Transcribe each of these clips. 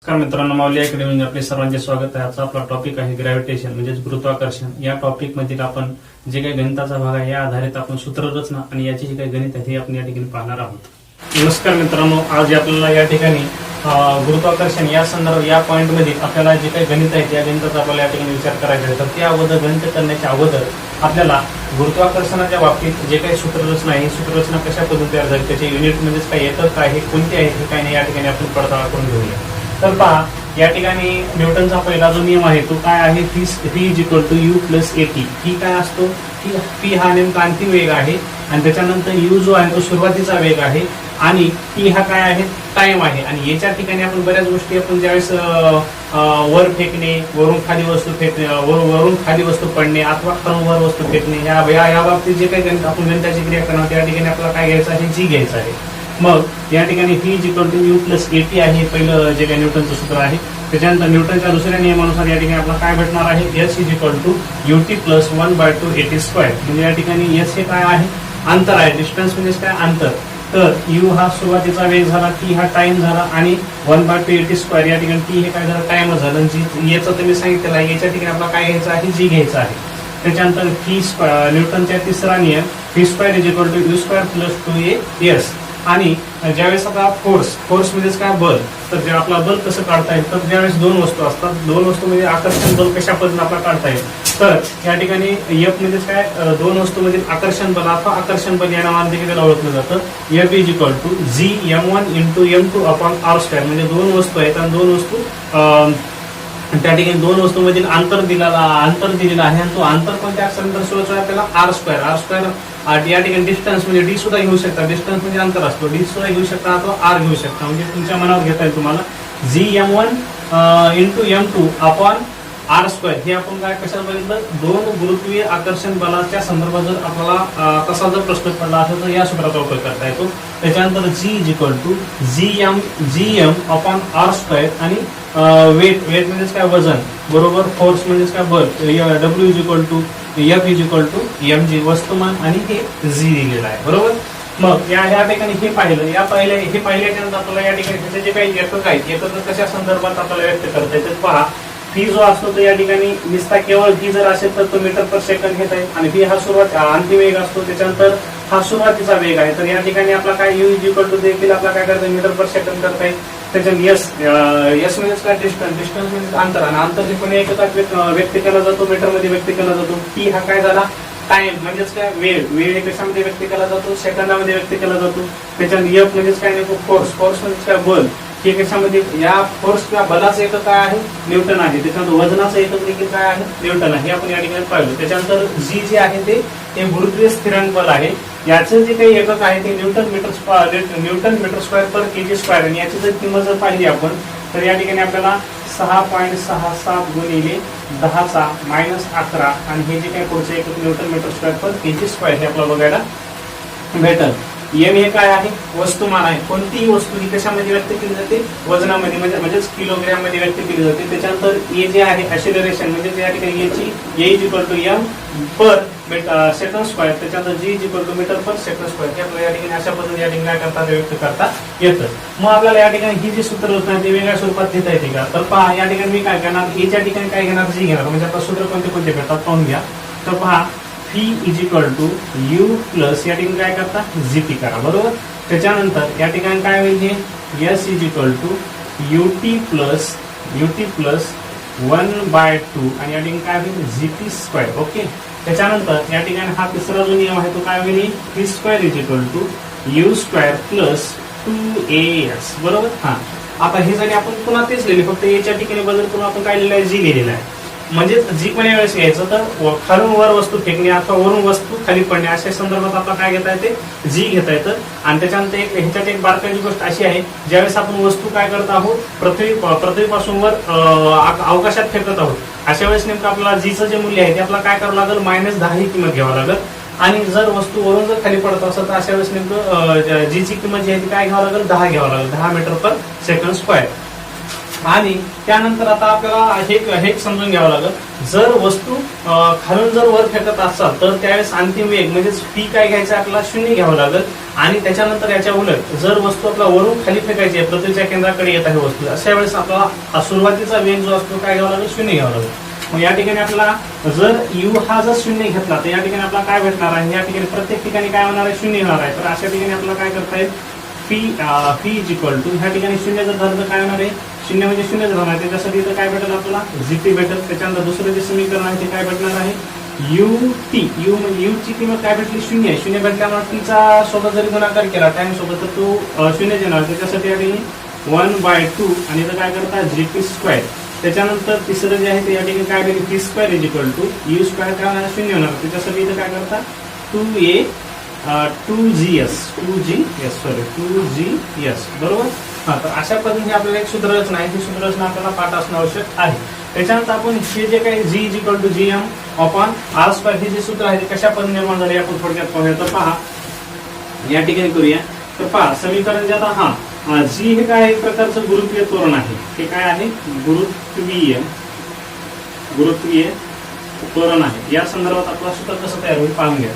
नमस्कार मित्रांनो, माऊली अकॅडमी आपले सर्वांचे स्वागत आहे. आजचा आपला टॉपिक आहे ग्रॅव्हिटेशन म्हणजेच गुरुत्वाकर्षण. या टॉपिक मधील आपण जे काही गणिताचा भाग आहे या आधारित आपण सूत्ररचना आणि याचे जे काही गणित आहे ते आपण या ठिकाणी पाहणार आहोत. नमस्कार मित्रांनो, आज आपल्याला या ठिकाणी गुरुत्वाकर्षण या संदर्भात या पॉइंट मध्ये आपल्याला जे काही गणित आहे त्या गणिताचा आपल्याला या ठिकाणी विचार करायचा आहे. तर त्या अगोदर गणित करण्याच्या अगोदर आपल्याला गुरुत्वाकर्षणाच्या बाबतीत जे काही सूत्ररचना आहे सूत्ररचना कशा पद्धतीने तयार झाली, त्याचे युनिट म्हणजेच काय येतं, काय हे कोणते आहे हे काय नाही, या ठिकाणी आपण पडताळा करून घेऊया. तर पहा, या ठिकाणी न्यूटनचा पहिला जो नियम आहे तो काय आहे, v is equal to U plus AT. P काय असतो, पी हा नेमका अंतिम वेग आहे आणि त्याच्यानंतर यू जो आहे तो सुरुवातीचा वेग आहे आणि टी हा काय आहे, टाइम आहे. आणि याच्या ठिकाणी आपण बऱ्याच गोष्टी आपण ज्यावेळेस वर फेकणे, वरून खाली वस्तू फेकणे, वरून खाली वस्तू पडणे अथवा खालून वर वस्तू फेकणे या बाबतीत जे काही गणित आपण गणिताची क्रिया करणार त्या ठिकाणी आपल्याला काय घ्यायचं आहे, जी घ्यायचं आहे. मग या ठिकाणी v is equal to U plus AT आहे पहिलं जे काही न्यूटनचं सूत्र आहे. त्याच्यानंतर न्यूटनच्या दुसऱ्या नियमानुसार या ठिकाणी आपल्याला काय भेटणार आहे, s is equal to UT plus 1/2 AT square. म्हणजे या ठिकाणी s हे काय आहे, अंतर आहे, डिस्टन्स म्हणजे काय अंतर. तर u हा सुरुवातीचा वेग झाला, t हा टाइम झाला आणि 1/2 एटी स्क्वेअर या ठिकाणी t हे काय झालं, टाइम झालं. जी याचं तुम्ही सांगितलेलं आहे याच्या ठिकाणी आपल्याला काय घ्यायचं आहे, जी घ्यायचं आहे. त्याच्यानंतर न्यूटनचा तिसरा नियम v square is equal to U square plus 2as. आणि ज्यावेळेस आता फोर्स म्हणजेच काय, बल. तर जे आपला बल कसं काढता येईल, तर ज्यावेळेस दोन वस्तू असतात, दोन वस्तू म्हणजे आकर्षण बल कशा पद्धतीने आपल्याला काढता येईल. तर या ठिकाणी एफ म्हणजेच काय, दोन वस्तू म्हणजे आकर्षण बल अथवा आकर्षण बल या नावाने देखील त्याला ओळखलं जातं. F is equal to G m1 into m2 upon R square. म्हणजे दोन वस्तू आहेत आणि दोन वस्तू त्या ठिकाणी दोन वस्तूमधील अंतर दिलेलं आहे आणि तो अंतर कोणत्या अक्षरांतर सुरू आहे, त्याला आर स्क्वेअर या ठिकाणी डिस्टन्स म्हणजे डी सुद्धा घेऊ शकता, डिस्टन्स म्हणजे अंतर असतो, डी सुद्धा घेऊ शकता अथवा आर घेऊ शकता. म्हणजे तुमच्या मनावर घेता येईल तुम्हाला. G m1 into m2 upon R square हे आपण काय कशात बघितलं, दोन गुरुत्वीय आकर्षण बलाच्या संदर्भात जर आपल्याला तसा जर प्रश्न पडला असेल तर या सूत्राचा उपयोग करता येतो. त्याच्यानंतर g is equal to G M upon R square आणि वेट म्हणजेच काय, वजन बरोबर फोर्स म्हणजेच काय, बल. W is equal to F is equal to M G वस्तुमान आणि हे जी दिलेलं आहे बरोबर. मग या ठिकाणी हे पाहिल्याच्यानंतर आपल्याला या ठिकाणी त्याचे जे काही एकक आहेत एकक कशा संदर्भात आपल्याला व्यक्त करता येतात. पहा, फी जो असतो तो या ठिकाणी निस्ता केवळ फी जर असेल तर तो मीटर पर सेकंड घेत आहे आणि फी हा अंतिम वेग असतो, त्याच्यानंतर हा सुरुवातीचा वेग आहे. तर या ठिकाणी आपला काय यू इज इक्वल टू देखील आपला काय करता मीटर पर सेकंड करता येईल. त्याच्यानंतर यस म्हणजेच काय, डिस्टन्स म्हणजे अंतर आणि अंतर जे पण एककात व्यक्त केला जातो, मीटर मध्ये व्यक्त केला जातो. टी हा काय झाला, टाइम म्हणजेच काय, वेळ कशामध्ये व्यक्त केला जातो, सेकंदामध्ये व्यक्त केला जातो. त्याच्यानंतर एफ म्हणजेच काय, फोर्स म्हणजेच काय, बल. हे कशामध्ये, या फोर्स किंवा बलाचं एकक काय आहे, न्यूटन आहे. त्याच्यानंतर वजनाचं एकक देखील काय आहे, न्यूटन आहे. हे आपण या ठिकाणी पाहिलं. त्याच्यानंतर जी जे आहे ते गुरुत्वीय स्थिरांक बल आहे. याचं जे काही एकक आहे ते न्यूटन मीटर स्क्वेअर पर केजी स्क्वेअर. आणि याची जर किंमत जर पाहिली आपण तर या ठिकाणी आपल्याला 6.67 गुणिले 10⁻11 आणि हे जे काही पुढचे एकक न्यूटन मीटर स्क्वेअर पर केजी स्क्वेअर हे आपल्याला बघायला भेटल. एम हे काय आहे, वस्तुमान आहे. कोणतीही वस्तू ही कशामध्ये व्यक्त केली जाते, वजनामध्ये म्हणजेच किलोग्रॅम मध्ये व्यक्त केली जाते. त्याच्यानंतर ए जे आहे ॲक्सिलरेशन म्हणजे या ठिकाणी A is equal to m per second square. त्याच्यानंतर g is equal to meter per second square. हे आपल्याला या ठिकाणी अशा पद्धतीने या ठिकाणी काय करतात, व्यक्त करता येतं. मग आपल्याला या ठिकाणी ही जी सूत्ररचना आहे ती वेगळ्या स्वरूपात घेता येते का, तर पहा या ठिकाणी मी काय करणार, एच्या ठिकाणी काय घेणार, जी घेणार. म्हणजे आता सूत्र कोणते भेटतात पाहून घ्या. तर पहा, V is equal to U plus या ठिकाणी काय करता, जीपी करा बरोबर. त्याच्यानंतर या ठिकाणी काय होईल, हे S is equal to UT plus 1/2 आणि या ठिकाणी काय होईल, जीपी स्क्वेअर. ओके. त्याच्यानंतर या ठिकाणी हा तिसरा जो नियम आहे तो काय होईल, P square is equal to U square plus 2as बरोबर. हा, आता हे जरी आपण पुन्हा तेच लिहिले, फक्त याच्या ठिकाणी बदल करून आपण काय लिहिलं आहे, जी लिहिलेलं आहे. म्हणजे जी पण यावेळेस घ्यायचं तर खालून वर वस्तू फेकणे अथवा वरून वस्तू खाली पडणे अशा संदर्भात आपल्याला काय घेता येते, जी घेता येतं. आणि त्याच्यानंतर ह्याच्यात एक बारकाईची गोष्ट अशी आहे, ज्यावेळेस आपण वस्तू काय करत आहोत, पृथ्वीपासून वर अवकाशात फेकत आहोत, अशा वेळेस नेमकं आपल्याला जीचं जे मूल्य आहे ते आपल्याला काय करावं लागेल, -10 ही किंमत घ्यावं लागेल. आणि जर वस्तू वरून जर खाली पडत असेल तर अशा वेळेस नेमकं जीची किंमत जी आहे ती काय घ्यावं लागेल, 10 घ्यावं लागेल, 10 मीटर पर सेकंड स्क्वेअर. आणि त्यानंतर आता आपल्याला हे समजून घ्यावं लागेल, जर वस्तू खालून जर वर फेकत असाल तर त्यावेळेस अंतिम वेग म्हणजेच पी काय घ्यायचं आपल्याला 0 घ्यावं लागेल आणि त्याच्यानंतर याच्या उलट जर वस्तू आपला वरून खाली फेकायची आहे, पृथ्वीच्या केंद्राकडे येत आहे वस्तू, अशा वेळेस आपल्याला सुरुवातीचा वेग जो असतो काय घ्यावा लागेल, 0 घ्यावा लागेल. मग या ठिकाणी आपल्याला जर यू हा जर 0 घेतला तर या ठिकाणी आपल्याला काय भेटणार आहे, या ठिकाणी प्रत्येक ठिकाणी काय होणार आहे, 0 होणार आहे. तर अशा ठिकाणी आपल्याला काय करता येईल, फी इज इक्वल टू ह्या ठिकाणी 0 जर झालं तर काय होणार आहे, 0 म्हणजे 0 होणार आहे. त्याच्यासाठी इथं काय भेटेल आपल्याला, जीटी भेटेल. त्याच्यानंतर दुसरं जे समीकरण आहे ते काय भेटणार आहे, यू म्हणजे यू ची किंमत काय भेटली, 0 आहे. 0 भेटल्यामुळे टीचा सोबत जरी गुणाकार केला टाइम सोबत तर तो 0 येणार. त्याच्यासाठी या ठिकाणी 1/2 आणि इथं काय करता, जीटी स्क्वेअर. त्याच्यानंतर तिसरं जे आहे ते या ठिकाणी काय भेटेल, T square is equal to U square काय होणार, 0 होणार. त्याच्यासाठी इथं काय करता, 2GS बरोबर. हा, तर अशा पद्धतीने आपल्याला एक सूत्ररचना आहे, ती सूत्ररचना आपल्याला पाठ असणं आवश्यक आहे. त्याच्यानंतर आपण हे जे काही G is equal to GM upon R square हे जे सूत्र आहे ते कशा पद्धतीने निर्माण झाले आपण थोडक्यात पाहूया. तर पहा या ठिकाणी करूया. तर पहा समीकरण जे आता जी हे काय एक प्रकारचं गुरुत्वीय त्वरण आहे, हे काय आहे, गुरुत्वीय त्वरण आहे. या संदर्भात आपलं सूत्र कसं तयार होईल पाहून घ्या.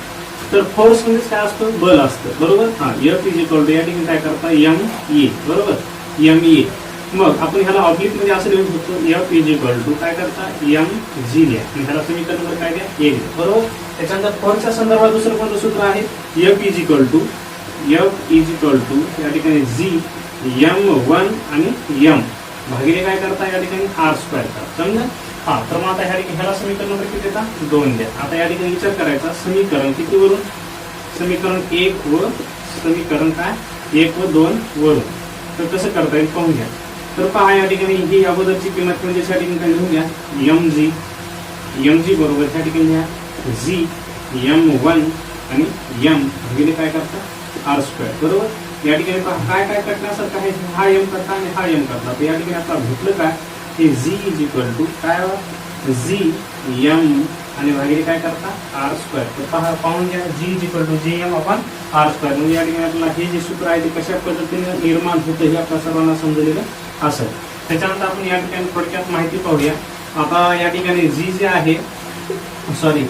तर फोर्स म्हणजे काय असतं, बल असतं बरोबर. F इज इक्वल टू या ठिकाणी काय करता, ME बरोबर, ME. मग आपण ह्याला ऑब्लिक मध्ये असं लिहू शकतो, F इज इक्वल टू काय करता, mg लिहा आणि ह्याला समीकरण काय द्या, A बरोबर. त्याच्यानंतर फोर्सच्या संदर्भात दुसरं कोणतं सूत्र आहे, F इज इक्वल टू या ठिकाणी G M1 आणि M भागिले काय करता या ठिकाणी R स्क्वेअर करता. समजा तर मग आता ह्याला समीकरण नंबर किती देता, 2 द्या. आता या ठिकाणी विचार करायचा समीकरण किती वरून, समीकरण 1 व समीकरण काय 1 व 2 वरून. तर कसं करता येईल पाहून घ्या. तर पहा या ठिकाणी ही अगोदरची किंमत म्हणजे या ठिकाणी काय लिहून घ्या, mg बरोबर ह्या ठिकाणी घ्या G M1 आणि M भागिले काय करता R स्क्वेअर बरोबर. या ठिकाणी काय काय करण्यासारखं आहे, हा M करता आणि हा M करता. तर या ठिकाणी आपल्याला भेटलं काय, हे G इज इक्वल टू काय G M आणि भागिले काय करता R स्क्वेअर. तर पाहून घ्या G is equal to GM upon R square. म्हणजे या ठिकाणी आपल्याला हे जे सूत्र आहे ते कशा पद्धतीने निर्माण होतं हे आपल्या सर्वांना समजलेलं असेल. त्याच्यानंतर आपण या ठिकाणी थोडक्यात माहिती पाहूया. आता या ठिकाणी G जे आहे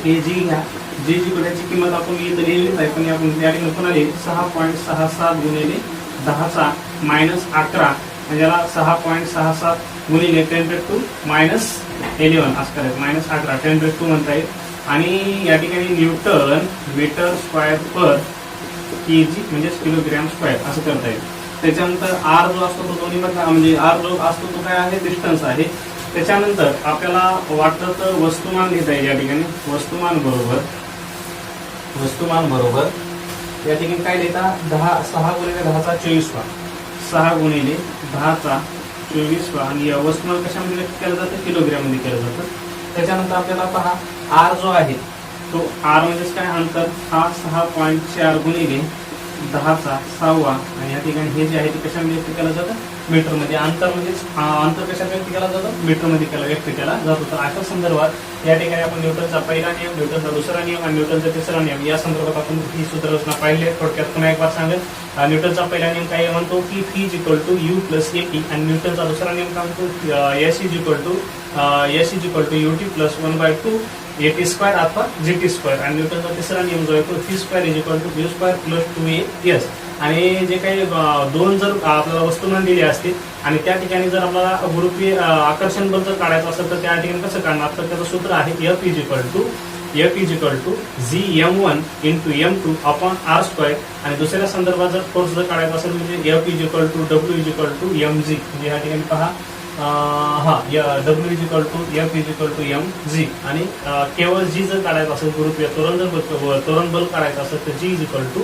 हे G घ्या, G ची किंमत आपण इथं लिहिलीच आहे, पण आपण या ठिकाणी पुन्हा लिहिली 6.67 गुणिले 10 मायनस 11 म्हणजे याला 6.67 गुणिले 10⁻⁻11 असं करायचं, मायनस 11 10⁻² म्हणता येईल. आणि या ठिकाणी न्यूटन मीटर स्क्वेअर पर केजी म्हणजे किलोग्रॅम स्क्वेअर असं करता येईल. त्याच्यानंतर R जो असतो तो दोन्ही मधला म्हणजे R जो असतो तो काय आहे, डिस्टन्स आहे. त्याच्यानंतर आपल्याला वाटतं तर वस्तुमान लिहिता येईल. या ठिकाणी वस्तुमान बरोबर या ठिकाणी काय लिहिता, 6 गुणिले 10चा 24वा 6 गुणिले 10चा 24वा आणि वस्तुमान कशामध्ये व्यक्त केलं जातं, किलोग्रॅम मध्ये केलं जातं. त्याच्यानंतर आपल्याला पहा R जो आहे तो R म्हणजेच काय अंतर, हा 6.4 गुणिले 10चा 6वा आणि या ठिकाणी हे जे आहे ते कशामध्ये व्यक्त केलं जातं, मीटर मध्ये. अंतर म्हणजेच अंतर कशात व्यक्त केला जातो, मीटर मध्ये व्यक्त केला जातो. तर अशा संदर्भात या ठिकाणी आपण न्यूटनचा पहिला नियम, न्यूटनचा दुसरा नियम आणि न्यूटनचा तिसरा नियम या संदर्भात आपण ही सूत्ररचना पाहिली आहे. थोडक्यात पुन्हा एक बार सांगेल. न्यूटनचा पहिला नियम काय म्हणतो की P is equal to U plus AP आणि न्यूटनचा दुसरा नियम काय म्हणतो S is equal to UT plus 1/2 AT square अथवा GT स्क्वेअर. आणि न्यूटनचा तिसरा नियम जो आहे तो V square is equal to V square plus 2AS. आणि जे काही दोन जर आपल्याला वस्तुमान दिले असतील आणि त्या ठिकाणी जर आपल्याला गुरुत्वीय आकर्षण बल जर काढायचं असेल तर त्या ठिकाणी कसं काढणार, तर त्याचं सूत्र आहे F is equal to GM1 into M2 upon R square. आणि दुसऱ्या संदर्भात जर फोर्स जर काढायचा असेल म्हणजे F is equal to W is equal to MG. म्हणजे या ठिकाणी पहा W is equal to F is equal to MG. आणि केवळ G जर काढायचं असेल गुरुत्वीय त्वरण बल काढायचं असेल तर G is equal to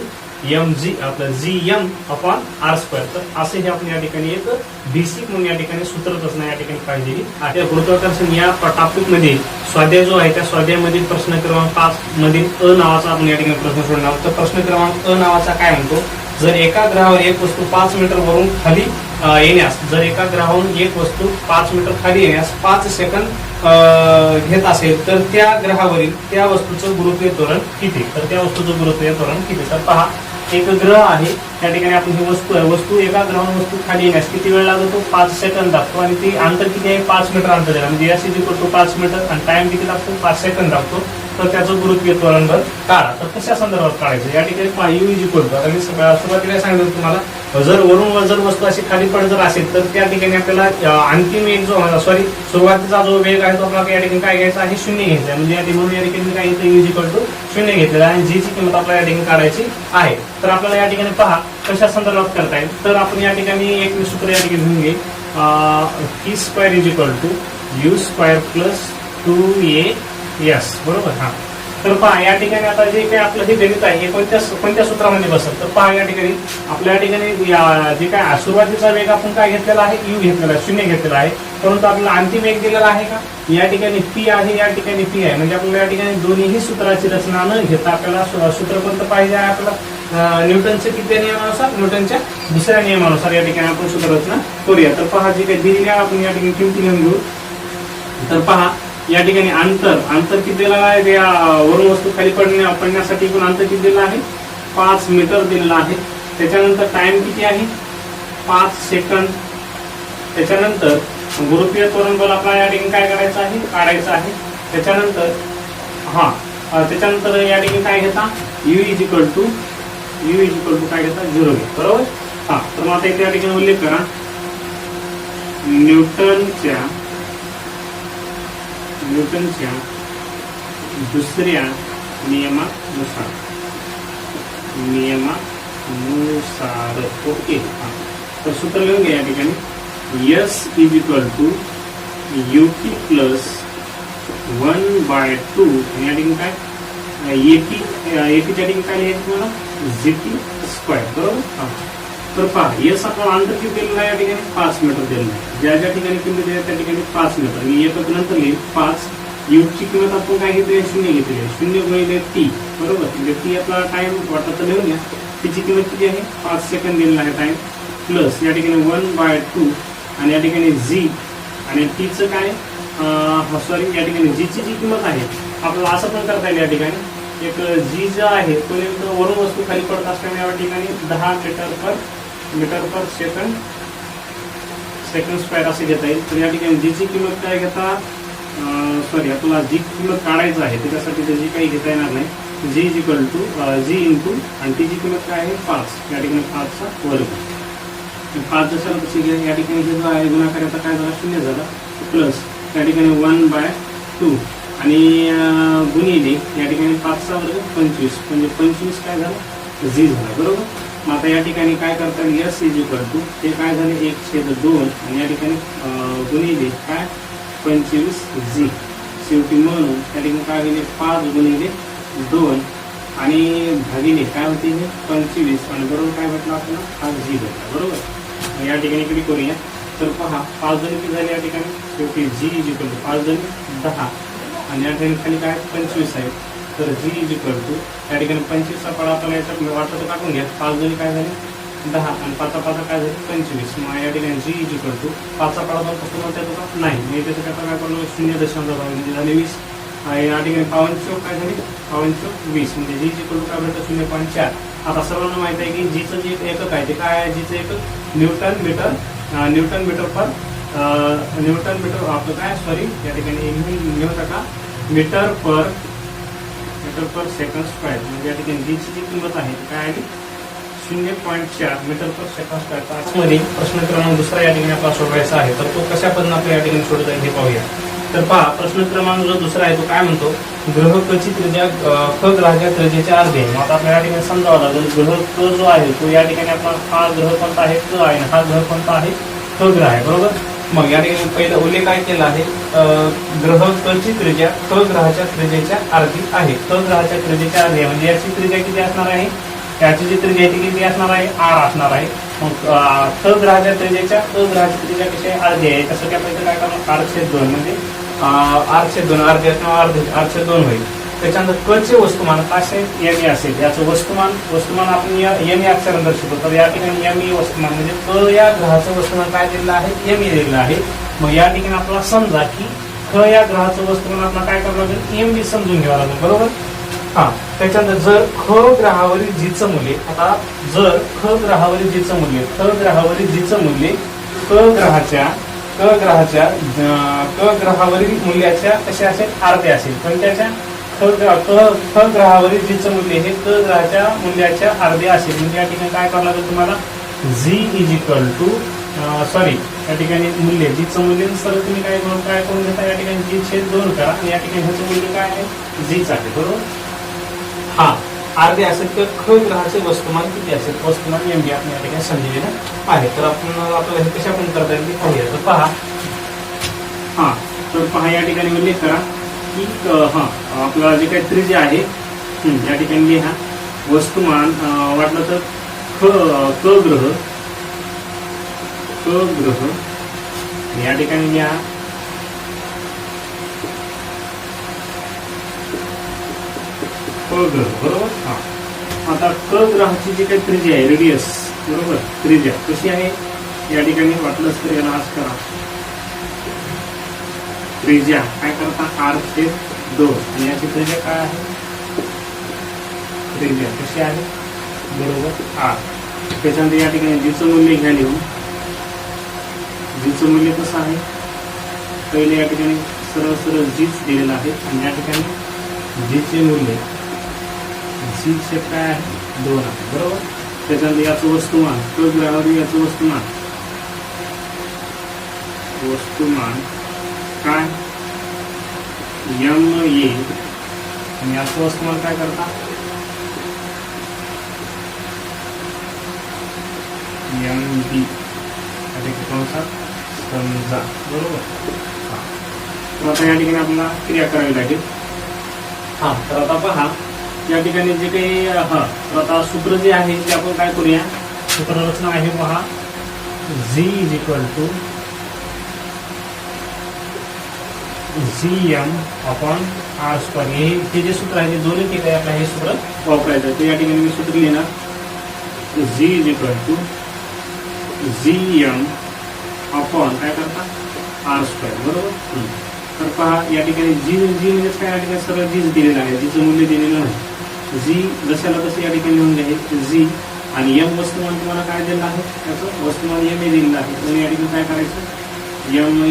MG आपलं GM अपॉन R स्क्वेअर. तर असे हे आपण या ठिकाणी एक बेसिक म्हणून या ठिकाणी सूत्ररचना या ठिकाणी पाहिलेली आहे. गुरुत्वाकर्षण या टॉपिक मध्ये स्वाध्याय जो आहे त्या स्वाध्यायामधील प्रश्न क्रमांक 5 मधील अ नावाचा आपण या ठिकाणी प्रश्न सोडणार आहोत. तर प्रश्न क्रमांक अ नावाचा काय म्हणतो, जर एका ग्रहावर एक वस्तू 5 मीटर वरून खाली येण्यास, जर एका ग्रहावरून एक वस्तू 5 मीटर खाली येण्यास 5 सेकंद घेत असेल तर त्या ग्रहावरील त्या वस्तूचं गुरुत्वीय त्वरण किती. तर त्या वस्तूचं गुरुत्वीय त्वरण किती. तर पहा एक ग्रह आहे, त्या ठिकाणी आपण ही वस्तू आहे, वस्तू एका ग्रहावरून वस्तू खाली येण्यास किती वेळ लागतो, 5 सेकंद लागतो. आणि ती अंतर किती आहे, 5 मीटर अंतर आहे. म्हणजे S is equal to 5 metre आणि टाइम किती लागतो, 5 सेकंद लागतो. तर त्याचं गुरुत्वीय त्वरण बल काढा. तर कशा संदर्भात काढायचं या ठिकाणी पहा यू इज इक्वल टू, आता मी सुरुवातीला सांगितलं तुम्हाला जर वरून जर वस्तू अशी खाली पडत जर असेल तर त्या ठिकाणी आपल्याला अंतिम एक जो सुरुवातीचा जो वेग आहे तो आपल्याला या ठिकाणी काय घ्यायचा आहे 0 घ्यायचा आहे. म्हणजे या ठिकाणी काय येतं यू इज इक्वल टू 0 घेतलेला आहे आणि जी ची किंमत आपल्याला या ठिकाणी काढायची आहे. तर आपल्याला या ठिकाणी पहा कशा संदर्भात करता येईल. तर आपण या ठिकाणी एक सूत्र या ठिकाणी घेऊन घेईल, p square is equal to u square plus 2as बरोबर. हा तर पहा या ठिकाणी आता जे काही आपलं हे गणित आहे हे कोणत्या सूत्रामध्ये बसत. तर पहा या ठिकाणी आपल्या या ठिकाणी जे काय सुरुवातीचा वेग आपण काय घेतलेला आहे यू घेतलेला आहे 0 घेतलेला आहे. परंतु आपल्याला अंतिम वेग दिलेला आहे का या ठिकाणी p आहे या ठिकाणी p आहे. म्हणजे आपल्याला या ठिकाणी दोन्ही सूत्राची रचना न घेता आपल्याला सूत्र कोणतं पाहिजे आहे आपल्याला न्यूटनच्या किती नियमानुसार न्यूटनच्या दुसऱ्या नियमानुसार या ठिकाणी आपण सूत्र रचना करूया. तर पहा जे काही दिलेली आहे आपण या ठिकाणी किमती घेऊन घेऊ. तर पहा या ठिकाणी अंतर किती दिलेलं आहे त्या वरून वस्तू खाली पडण्यासाठी एकूण अंतर किती दिलेलं आहे 5 मीटर दिलेलं आहे. त्याच्यानंतर टाइम किती आहे 5 सेकंद. त्याच्यानंतर गुरुत्वीय त्वरण बल आपल्याला या ठिकाणी काय काढायचं आहे. त्याच्यानंतर त्याच्यानंतर या ठिकाणी काय घेता यू इज इक्वल टू काय घेता 0 घे बरोबर. तर मग आता इथे या ठिकाणी उल्लेख करा न्यूटनच्या दुसऱ्या नियमानुसार ओके. तर सूत्र लिहून घ्या या ठिकाणी S is equal to UT plus 1/2 आणि या ठिकाणी काय APच्या ठिकाणी काय लिहायचं तुम्हाला GT स्क्वेअर बरोबर. तर पहा यस आपल्याला अंतर किती दिलेलं आहे या ठिकाणी 5 मीटर दिलेलं आहे. ज्या ठिकाणी किंमत दिली त्या ठिकाणी 5 मीटर मी एकच नंतर लिहिल 5. ची किंमत आपण काय घेतली 0 घेतली आहे 0 गुणिले t बरोबर. म्हणजे टी आपला टाइम वाटत तर लिहून घ्या. तिची किंमत किती आहे 5 सेकंद दिलेला आहे टाइम प्लस या ठिकाणी 1/2 आणि या ठिकाणी g आणि टीचं काय या ठिकाणी जीची जी किंमत आहे आपल्याला असं पण करता येईल या ठिकाणी एक जी जो आहे तो नेमकं वरून वस्तू खाली पडत असल्यामुळे या ठिकाणी 10 मीटर पर सेकंड स्क्वेअर असे घेता येईल. तर या ठिकाणी जीची किंमत काय घेता आपल्याला जी किंमत काढायचं आहे त्याच्यासाठी जी काही घेता येणार नाही g is equal to g into आणि टीची किंमत काय आहे 5 या ठिकाणी 5चा वर्ग. 5 जसं तशी घ्या या ठिकाणी जो आहे गुणाकार याचा काय झाला 0 झाला प्लस या ठिकाणी 1/2 आणि गुणिले या ठिकाणी 5चा वर्ग 25 म्हणजे 25 काय झालं जी झाला बरोबर. मग आता या ठिकाणी काय करता S इज इक्वल टू हे काय झाले 1/2 आणि या ठिकाणी गुणिले काय 25 जी शेवटी म्हणून त्या ठिकाणी काय होईल 5 गुणिले 2 आणि भागिले काय होते 25 आणि बरोबर काय भेटला आपल्याला हा जी भेटला बरोबर. या ठिकाणी किती करूया तर पहा 5 जण किती झाले या ठिकाणी शेवटी जी इज इक्वल टू 5 जण 10 आणि या ठिकाणी खाली काय 25 आहे. तर जी इज इक्वल टू या ठिकाणी 25चा पाडा आपल्याला याच्यात वाटतं तर टाकून घ्या 5 जणी काय झाले 10 आणि 5चा पाडा काय झाले 25. मग या ठिकाणी जी इज इक्वल टू 5चा पाडा पण कसं म्हणतात होता नाही मी त्याचं काय करलो 0.2 म्हणजे झाले 20 या ठिकाणी 5 काय झाले 5 म्हणजे जी इज इक्वल टू काय भेटतं 0.4. आता सर्वांना माहित आहे की जीचं जे एकक आहे ते काय आहे जीचं एकक न्यूटन मीटर आपलं काय या ठिकाणी घेऊ टाका मीटर पर सेकंड स्क्वेअर म्हणजे या ठिकाणी जीची जी किंमत आहे काय आहे 0.4 मीटर पर सेकंड स्क्वेअर. मध्ये प्रश्न क्रमांक दुसरा या ठिकाणी आपला सोडवायचा आहे तर तो कशा पद्धतीने आपल्या या ठिकाणी सोडता येईल हे पाहूया. तर पहा प्रश्न क्रमांक जो दुसरा आहे तो काय म्हणतो ग्रह क ची त्रिज्या ख ग्रहाच्या त्रिज्येच्या अर्धे. मग आता आपल्या या ठिकाणी समजावं लागेल ग्रह क जो आहे तो या ठिकाणी आपला हा ग्रह कोणता आहे क आहे हा ग्रह कोणता आहे ख ग्रह आहे बरोबर. मग या ठिकाणी पहिला उल्लेख काय केला आहे ग्रह क ची त्रिज्या ख ग्रहाच्या त्रिज्येच्या अर्धी आहे. ख ग्रहाच्या त्रिज्येच्या अर्धी म्हणजे याची त्रिज्या किती असणार आहे याची जी त्रिज्या आहे ती किती असणार आहे r असणार आहे. मग ख ग्रहाच्या त्रिज्येच्या क ग्रहाची त्रिज्या कशी आहे अर्धी आहे त्यासाठी आपण काय करणार r/2 म्हणजे r/2 अर्धे r/2 होईल. त्याच्यानंतर क चे वस्तुमान कसे एम असेल याचं वस्तुमान आपण एम अक्षराने दर्शवतो. तर या ठिकाणी एम वस्तुमान म्हणजे क या ग्रहाचं वस्तुमान काय दिलेलं आहे एम दिलेलं आहे. मग या ठिकाणी आपल्याला समजा की ख या ग्रहाचं वस्तुमान आपल्याला काय करावं लागेल एम समजून घ्यावं लागेल बरोबर. त्याच्यानंतर जर ख ग्रहावरील जीचं मूल्य आता जर ख ग्रहावरील जीचं मूल्य क ग्रहावरील मूल्याच्या कशा असेल अर्धे असेल पण त्याच्या ख ग्रहावरील जीचं मूल्य हे क ग्रहाच्या मूल्याच्या अर्धे असेल. म्हणजे या ठिकाणी काय करावं लागेल तुम्हाला, G is equal to sorry या ठिकाणी मूल्य जीचं मूल्य सर तुम्ही काय करून घेता, या ठिकाणी जी छेद 2 करा आणि या ठिकाणी ह्याचं मूल्य काय आहे, जीच आहे. बरोबर. हा अर्धे असेल तर ख ग्रहाचे वस्तुमान किती असेल, वस्तुमान एमबी आपण या ठिकाणी समजलेलं आहे. तर आपण आपल्याला हे कशा पण करता येईल पाहूया. तर पहा, हा तर पहा या ठिकाणी उल्लेख करा की आपला जे काही त्रिज्या आहे या ठिकाणी लिहा वस्तुमान वाटलं तर क ग्रह या ठिकाणी लिहा क ग्रह. बरोबर. हा आता क ग्रहाची जी काही त्रिज्या आहे रेडियस, बरोबर, त्रिज्या कशी आहे या ठिकाणी वाटलंच तर याला आज करा. त्रिज्या काय करता, r/2 आणि याची त्रिज्या काय आहे, त्रिज्या कशी आहे, बरोबर, r. त्याच्यानंतर या ठिकाणी जीचं मूल्य घ्या लिहून. जीचं मूल्य कसं आहे, पहिले या ठिकाणी सरळ जीच दिलेलं आहे आणि या ठिकाणी जीचे मूल्य जीचे काय आहे 2 आहे. बरोबर. त्याच्यानंतर याचं वस्तुमान क ग्रहावरील याचं वस्तुमान काय यम ये आणि याचं वस्तुमान काय करता यम बी समजा. बरोबर. तर आता या ठिकाणी आपल्याला क्रिया करावी लागेल. हा तर आता पहा या ठिकाणी जे काही तर आता सूत्र जे आहे ते आपण काय करूया, सूत्ररचना आहे पहा, G is equal to ZM upon r². हे जे सूत्र आहे ते दोन्ही ठिकाणी आपल्याला हे सूत्र वापरायचं आहे. तर या ठिकाणी मी सूत्र लिहिणार G is equal to ZM upon काय करता r². बरोबर. तर पहा या ठिकाणी जी म्हणजेच काय, या ठिकाणी सरळ जीच दिलेलं आहे, जीचं मूल्य दिलेलं नाही. जी जशाला तसं या ठिकाणी लिहून घ्यायचे जी आणि एम वस्तुमान तुम्हाला काय दिलेलं आहे, त्याचं वस्तुमान एम ए दिलेलं आहे. म्हणून या ठिकाणी काय करायचं, M A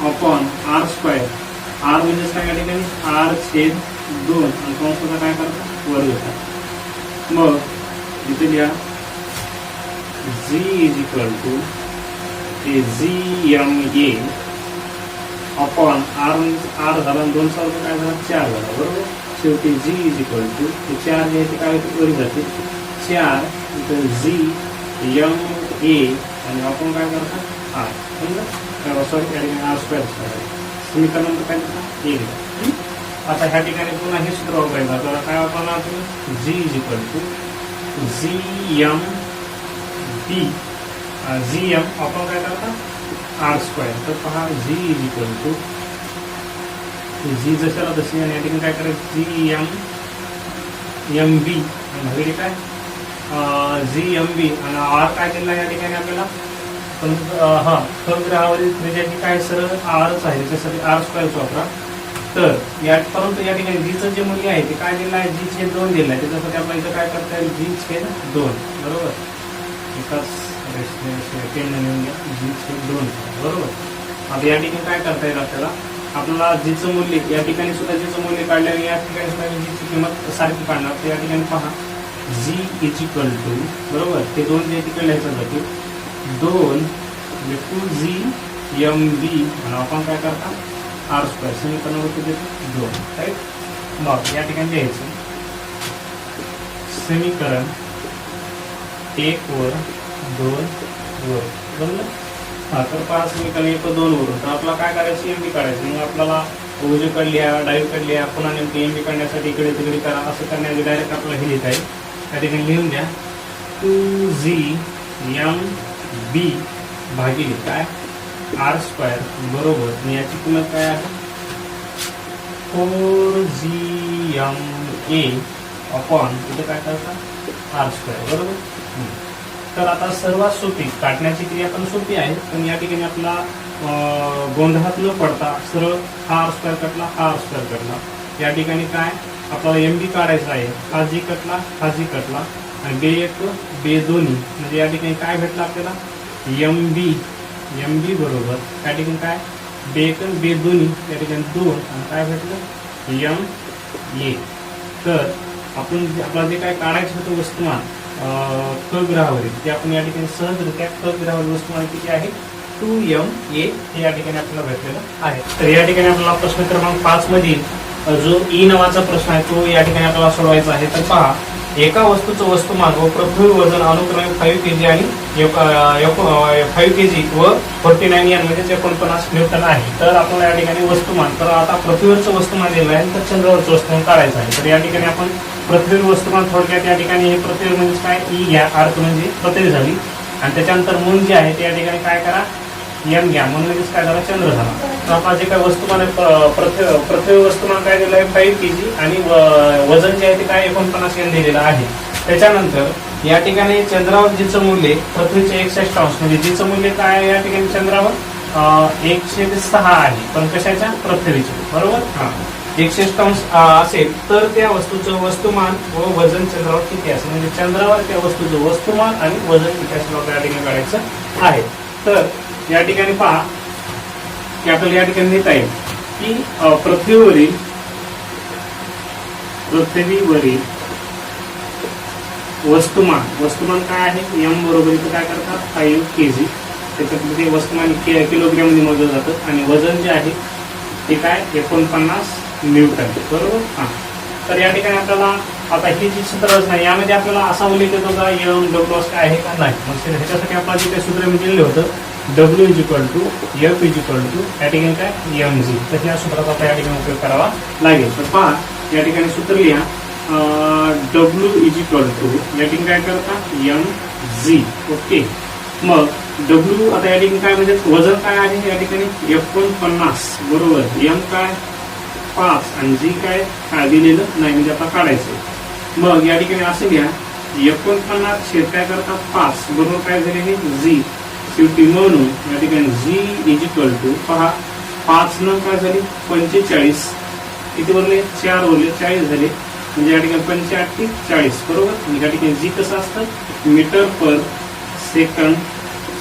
upon r². r म्हणजेच काय या ठिकाणी r/2 आणि कंसाचा काय करता वर्ग होता. मग इथे लिहा G is equal to ZMA upon r झाला 2 काय झाला 4 झाला. बरोबर. शेवटी झी इज इक्वल टू 4 जे आहे काय वरी जाते 4 ZMA आणि आपण काय करता r. समजा सॉरी या ठिकाणी r² समीकरण काय लिहिलं. आता ह्या ठिकाणी पुन्हा हे सूत्र वापरायचं. आपल्याला काय वापरणार तुम्ही, G is equal to ZM आपण काय करता r². तर पहा G is equal to G जशाला तशी आणि या ठिकाणी काय करायचं ZMB भागिले काय ZMB आणि r काय दिला या ठिकाणी आपल्याला, पण ख ग्रहावरील त्रिज्याची काय सरळ rच आहे, त्यासाठी r² वापरा. तर परंतु या ठिकाणी जीचं जे मूल्य आहे ते काय दिलं आहे, g/2 दिलं आहे. त्याच्यासाठी आपल्याला इथं काय करता येईल, g/2. बरोबर. एकाच पेन लिहून घ्या g/2. बरोबर. आता या ठिकाणी काय करता येईल आपल्याला जीचं मूल्य या ठिकाणी सुद्धा जीचं मूल्य काढल्याने या ठिकाणी सुद्धा जीची किंमत सारखी काढणार. तर या ठिकाणी पहा जी इज इक्वल टू, बरोबर, ते 2 जे तिकडे लिहायचं जाते 2 2ZMB आणि आपण काय करता r² समीकरणावरती देतो 2. राईट. मग या ठिकाणी लिहायचं समीकरण 1 वर 2 वर. बरोबर. तर पहा समीकरण 1 व 2 वरून तर आपल्याला काय करायचं, एमबी काढायचं. मग आपल्याला उजवीकडे लिहा डावीकडे लिहा पुन्हा नेमकी एमबी काढण्यासाठी इकडे तिकडे करा. असं करण्याचे डायरेक्ट आपल्याला हे लिहिता येईल. त्या ठिकाणी लिहून द्या 2ZMB भागिले काय r² बरोबर आणि याची किंमत काय आहे 4ZMA अपॉन इथे काय करता r². बरोबर. तर आता सर्वात सोपी काढण्याची क्रिया पण सोपी आहे, पण या ठिकाणी आपला गोंधळात न पडता सरळ हा r² कटला हा r² कटला. या ठिकाणी काय आपल्याला एमबी काढायचा आहे, हा जी कटला हा जी कटला आणि बे1 बे2 म्हणजे या ठिकाणी काय भेटलं आपल्याला एमबी बरोबर या ठिकाणी काय बे1 बे2 या ठिकाणी 2 आणि काय भेटलं ए. तर आपण आपला जे काय काढायचं होतं वस्तुमान क ग्रहावरील ते आपण या ठिकाणी सहजरित्या क ग्रहावरील वस्तुमान किती आहे 2ma हे या ठिकाणी आपल्याला भेटलेलं आहे. तर या ठिकाणी आपल्याला प्रश्न क्रमांक 5 मधील जो ई नावाचा प्रश्न आहे तो या ठिकाणी आपल्याला सोडवायचा आहे. तर पहा, एका वस्तूचं वस्तुमान व पृथ्वी वजन अनुक्रमे 5 kg आणि 5 kg व 49 यान म्हणजे 49 न्यूटन आहे. तर आपल्याला या ठिकाणी वस्तुमान, तर आता पृथ्वीवरचं वस्तुमान दिलं आहे तर चंद्रावरचं वस्तुमान काढायचं आहे. तर या ठिकाणी आपण पृथ्वीवर वस्तुमान थोडक्यात या ठिकाणी हे पृथ्वी म्हणजे काय ई घ्या, अर्थ म्हणजे पृथ्वी झाली आणि त्याच्यानंतर मून जे आहे ते या ठिकाणी काय करा एम घ्या, म्हणून लगेच काय झाला चंद्र झाला. तर आपला जे काय वस्तुमान आहे पृथ्वी वस्तुमान काय दिलं आहे 5 kg आणि वजन जे आहे ते काय 49 यान दिलेलं आहे. त्याच्यानंतर या ठिकाणी चंद्रावर जिचं मूल्य पृथ्वीचे 61 म्हणजे जिचं मूल्य काय आहे या ठिकाणी चंद्रावर 106 आहे, पण कशाच्या पृथ्वीचे, बरोबर. हा 106 असेल तर त्या वस्तूचं वस्तुमान व वजन चंद्रावर किती असेल, म्हणजे चंद्रावर त्या वस्तूचं वस्तुमान आणि वजन किती असेल आपल्याला या ठिकाणी काढायचं आहे. तर या ठिकाणी पहा की आपल्याला या ठिकाणी लिहिता येईल की पृथ्वीवरील वस्तुमान काय आहे एम बरोबर इथं काय करतात 5 kg. त्याच्यामध्ये वस्तुमान किलोग्रॅम मध्ये मोजलं जातं आणि वजन जे आहे ते काय 49 न्यूटन, बरोबर. हा, तर या ठिकाणी आपल्याला आता ही जी सूत्ररचना आहे यामध्ये आपल्याला असा उल्लेख येतो का एम डब्ल्यू काय आहे का नाही. मग ह्याच्यासाठी आपल्याला जे काही सूत्र मी दिलेलं होतं W = F या ठिकाणी काय mg. तर या सूत्राचा आपल्याला या ठिकाणी उपयोग करावा लागेल. तर पहा या ठिकाणी सूत्र लिहा W = या ठिकाणी काय करता mg. ओके. मग W आता या ठिकाणी काय म्हणजे वजन काय आहे या ठिकाणी 49 बरोबर. m काय 5 आणि g काय दिलेलं नाही म्हणजे आता काढायचं. मग या ठिकाणी असं घ्या 49 छेद काय करतात 5 बरोबर काय झाले हे g शेवटी, म्हणून या ठिकाणी g पहा 5 न काय झाली 45 किती उरले 4 उरले 40 झाले म्हणजे या ठिकाणी 45 40 बरोबर. आणि या ठिकाणी g कसं असतं मीटर पर सेकंड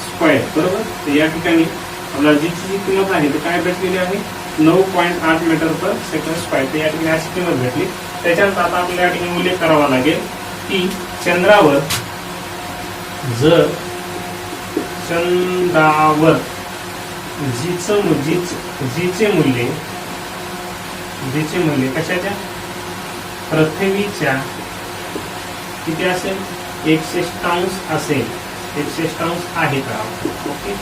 स्क्वेअर बरोबर. तर या ठिकाणी आपल्याला जी किंमत आहे ते काय भेटलेली आहे 9.8 मीटर पर सेकंड स्क्वेअर. तर या ठिकाणी अशी किंमत भेटली. त्याच्यानंतर आता आपल्याला या ठिकाणी उल्लेख करावा लागेल की चंद्रावर जीचे मूल्य कशाच्या पृथ्वीच्या किती असेल 106 असेल 106 आहे का. ओके.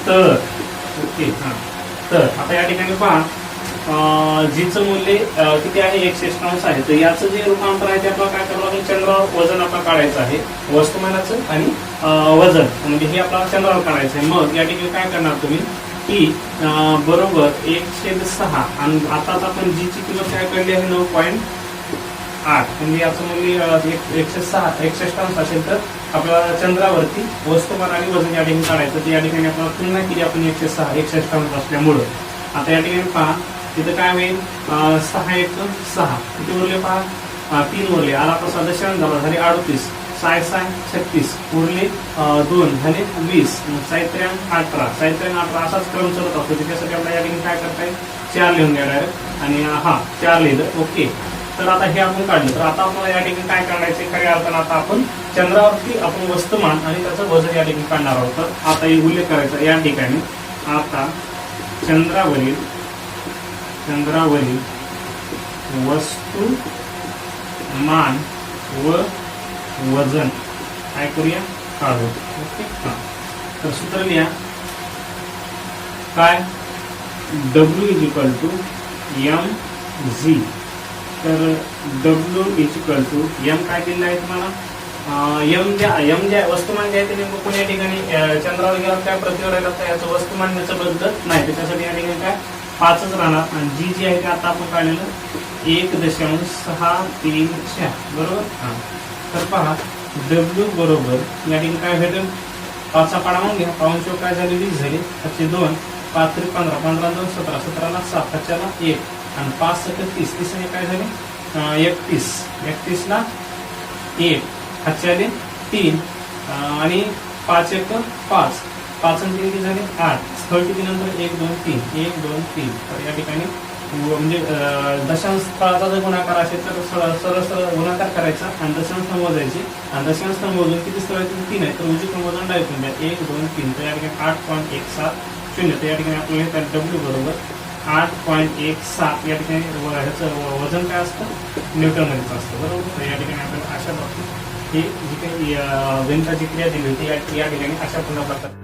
तर ओके. हा, तर आता या ठिकाणी पहा जीचं मूल्य किती आहे 106 आहे. तर याचं जे रूपांतर आहे ते आपल्याला काय करावं लागेल चंद्रावर वजन आपल्याला काढायचं आहे वस्तुमानाचं आणि वजन म्हणजे हे आपल्याला चंद्रावर काढायचं आहे. मग या ठिकाणी काय करणार तुम्ही की बरोबर 106 आणि आताच आपण जीची किंमत काय काढली आहे 9.8 म्हणजे याचं मूल्य 106 असेल तर आपल्याला चंद्रावरती वस्तुमान आणि वजन या ठिकाणी काढायचं. तर या ठिकाणी आपल्याला तुलना केली आपण 106 असल्यामुळं. आता या ठिकाणी पहा तिथं काय होईल 6 1 6 किती उरले पहा 3 उरले आला आपला दशांश झाला झाले 38 6 36 उरले 2 झाले 20 साहित्र्यांक 18 असाच क्रम चालत असतो. त्याच्यासाठी आपल्याला या ठिकाणी काय करता येईल 4 लिहून घ्या डायरेक्ट आणि हा 4 लिहिलं. ओके. तर आता हे आपण काढलं. तर आता आपल्याला या ठिकाणी काय काढायचे खऱ्या अर्थानं आता आपण चंद्रावरती आपण वस्तुमान आणि त्याचं वजन या ठिकाणी काढणार आहोत. तर आता हे उल्लेख करायचा या ठिकाणी आता चंद्रावरील वस्तुमान व वजन काय करूया काढू. ओके. तर सूत्र लिहा काय W = mg. तर W m काय दिलं आहे तुम्हाला एम ज्या वस्तुमान जे आहे ते नेमकं कोणी या ठिकाणी चंद्रावर गेला काय पृथ्वीवर राहिला तर याचं वस्तुमान त्याचं बदलत नाही. त्याच्यासाठी या ठिकाणी काय 5च राहणार आणि जी आहे ते आता आपण काढलेलं 1.634 बरोबर. हा, तर पहा W बरोबर या ठिकाणी काय भेटेल 5चा पाडा म्हणून घ्या. 5 काय झाले 20 झाले 5 2 5 3 15 15 2 17 17 ला 7 5 ला 1 आणि 5 7 30 30 काय झाले 31 31 ला 1 5 3 आणि 5 1 5 5 आणि 3 झाले 8 30 नंतर 1 2 3 1 2 3. तर या ठिकाणी म्हणजे दशांश स्थळाचा जर गुणाकार असेल तर सरळ सरळ गुणाकार करायचा आणि दशांश स्थळ मोजायची आणि दशांश स्थळ मोजून किती स्थळ आहेत 3 आहेत तर उजवीकडे मोजून डावीकडून द्या 1 2 3 तर या ठिकाणी 8.170 तर या ठिकाणी आपल्याला डब्ल्यू बरोबर 8.17 या ठिकाणी ह्याचं वजन काय असतं न्यूटनमध्येच असतं बरोबर. तर या ठिकाणी आपल्याला अशा बाबतीत ही जी काही गणिताची क्रिया दिली होती या ठिकाणी अशा पुन्हा प्रकार